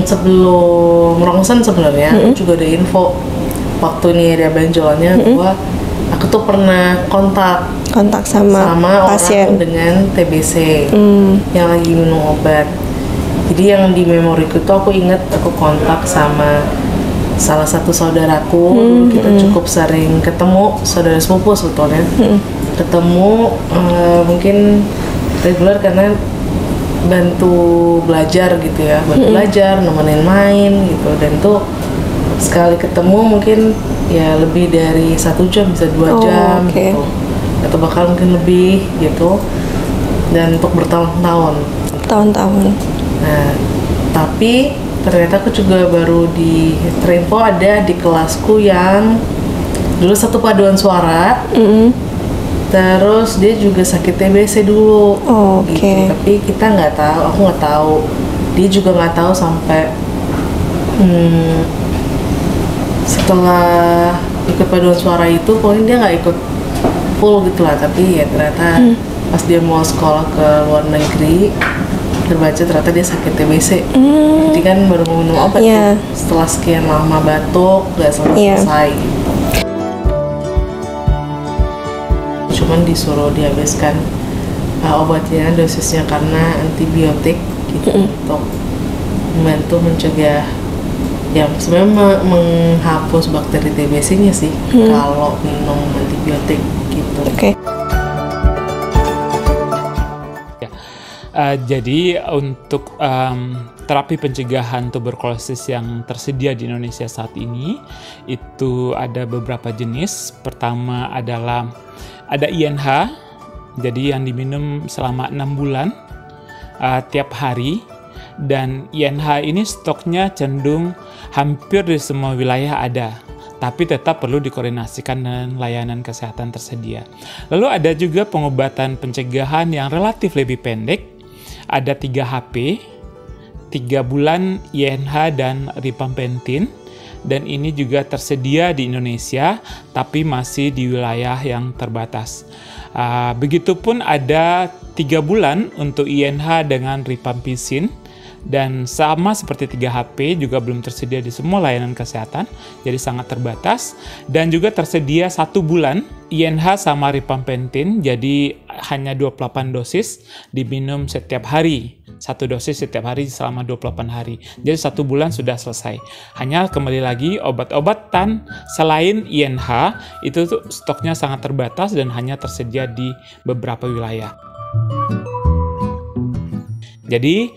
Sebelum rongsen sebenarnya aku juga ada info waktu ini ada benjolannya bahwa aku tuh pernah kontak sama pasien orang dengan TBC yang lagi minum obat. Jadi yang di memoriku tuh aku inget aku kontak sama salah satu saudaraku. Dulu kita cukup sering ketemu, saudara sepupu sebetulnya. Ketemu mungkin reguler karena bantu belajar gitu ya, belajar, nemenin main gitu, dan tuh sekali ketemu mungkin ya lebih dari 1 jam, bisa 2 jam gitu, atau bahkan mungkin lebih gitu, dan untuk bertahun-tahun. Nah, tapi ternyata aku juga baru terinfo ada di kelasku yang dulu satu paduan suara. Terus dia juga sakit TBC dulu, gitu. Tapi kita nggak tahu, aku nggak tahu, dia juga nggak tahu sampai setelah ikut paduan suara itu, pokoknya dia nggak ikut full gitu lah. Tapi ya ternyata pas dia mau sekolah ke luar negeri, terbaca ternyata dia sakit TBC. Jadi kan baru mau minum obat tuh, setelah sekian lama batuk nggak selesai. Cuman disuruh dihabiskan obatnya, dosisnya karena antibiotik gitu, untuk membantu mencegah, ya sebenarnya menghapus bakteri TBC-nya sih kalau minum antibiotik gitu. Jadi untuk terapi pencegahan tuberkulosis yang tersedia di Indonesia saat ini itu ada beberapa jenis. Pertama adalah ada INH, jadi yang diminum selama 6 bulan tiap hari, dan INH ini stoknya cenderung hampir di semua wilayah ada, tapi tetap perlu dikoordinasikan dengan layanan kesehatan tersedia. Lalu ada juga pengobatan pencegahan yang relatif lebih pendek, ada 3HP, 3 bulan INH dan rifampicin, dan ini juga tersedia di Indonesia, tapi masih di wilayah yang terbatas. Begitupun ada 3 bulan untuk INH dengan rifampicin, dan sama seperti 3HP juga belum tersedia di semua layanan kesehatan, jadi sangat terbatas. Dan juga tersedia 1 bulan INH sama rifampicin, jadi hanya 28 dosis diminum setiap hari. 1 dosis setiap hari selama 28 hari. Jadi 1 bulan sudah selesai. Hanya kembali lagi obat-obatan selain INH itu tuh stoknya sangat terbatas dan hanya tersedia di beberapa wilayah. Jadi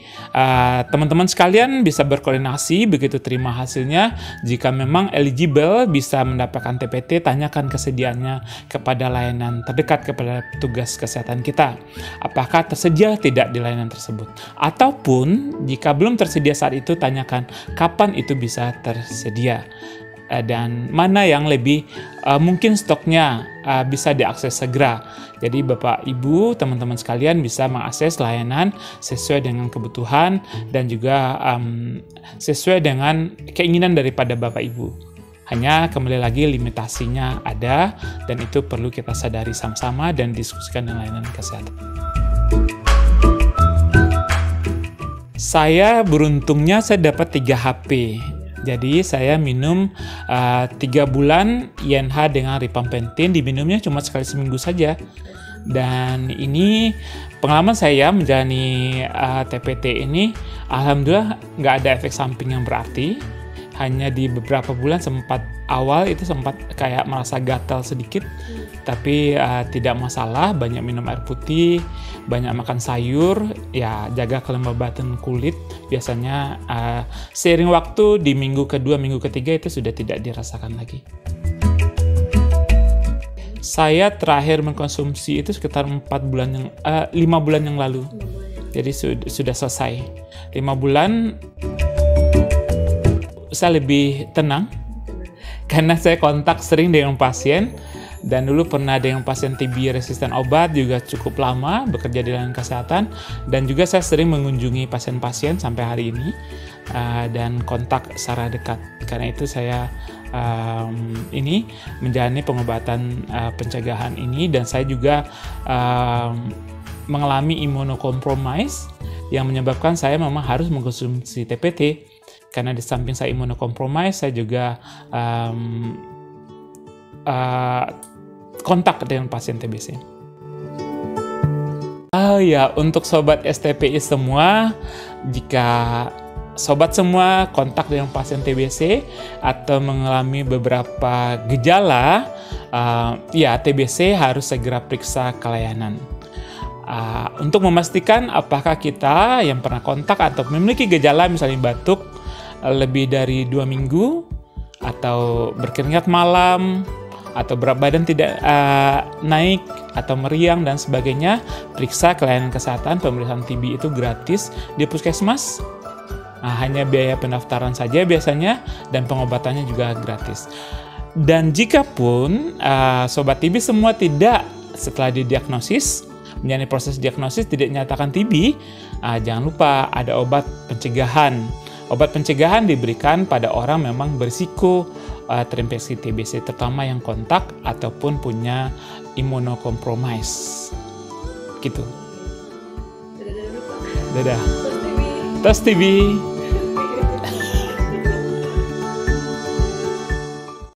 teman-teman sekalian bisa berkoordinasi begitu terima hasilnya. Jika memang eligible bisa mendapatkan TPT, tanyakan kesediaannya kepada layanan terdekat, kepada petugas kesehatan kita. Apakah tersedia tidak di layanan tersebut? Ataupun jika belum tersedia saat itu, tanyakan kapan itu bisa tersedia. Dan mana yang lebih mungkin stoknya bisa diakses segera. Jadi Bapak Ibu, teman-teman sekalian bisa mengakses layanan sesuai dengan kebutuhan dan juga sesuai dengan keinginan daripada Bapak Ibu. Hanya kembali lagi limitasinya ada, dan itu perlu kita sadari sama-sama dan diskusikan dengan layanan kesehatan. Saya beruntungnya saya dapat 3 HP. Jadi saya minum 3 bulan INH dengan rifampicin, diminumnya cuma sekali seminggu saja. Dan ini pengalaman saya menjalani TPT ini, alhamdulillah nggak ada efek samping yang berarti. Hanya di beberapa bulan sempat kayak merasa gatal sedikit, tapi tidak masalah. Banyak minum air putih, banyak makan sayur, ya jaga kelembaban kulit. Biasanya seiring waktu di minggu kedua, minggu ketiga itu sudah tidak dirasakan lagi. Saya terakhir mengkonsumsi itu sekitar 5 bulan yang lalu. Jadi sudah selesai. 5 bulan saya lebih tenang karena saya kontak sering dengan pasien Dan dulu pernah ada yang pasien TB resisten obat, juga cukup lama bekerja di layanan kesehatan. Dan juga saya sering mengunjungi pasien-pasien sampai hari ini dan kontak secara dekat. Karena itu saya ini menjalani pengobatan pencegahan ini, dan saya juga mengalami imunocompromise yang menyebabkan saya memang harus mengkonsumsi TPT. Karena di samping saya imunocompromise, saya juga kontak dengan pasien TBC. Oh ya, untuk sobat STPI semua, jika sobat semua kontak dengan pasien TBC atau mengalami beberapa gejala, ya TBC harus segera periksa ke layanan. Untuk memastikan apakah kita yang pernah kontak atau memiliki gejala misalnya batuk lebih dari 2 minggu, atau berkeringat malam, atau berat badan tidak naik, atau meriang dan sebagainya, periksa ke layanan kesehatan. Pemeriksaan TB itu gratis di puskesmas. Hanya biaya pendaftaran saja biasanya, dan pengobatannya juga gratis. Dan jika pun sobat TB semua tidak setelah didiagnosis, menjalani proses diagnosis tidak dinyatakan TB, jangan lupa ada obat pencegahan. Obat pencegahan diberikan pada orang memang berisiko terinfeksi TBC, terutama yang kontak ataupun punya imunocompromise. Gitu. Dadah. Tos TB.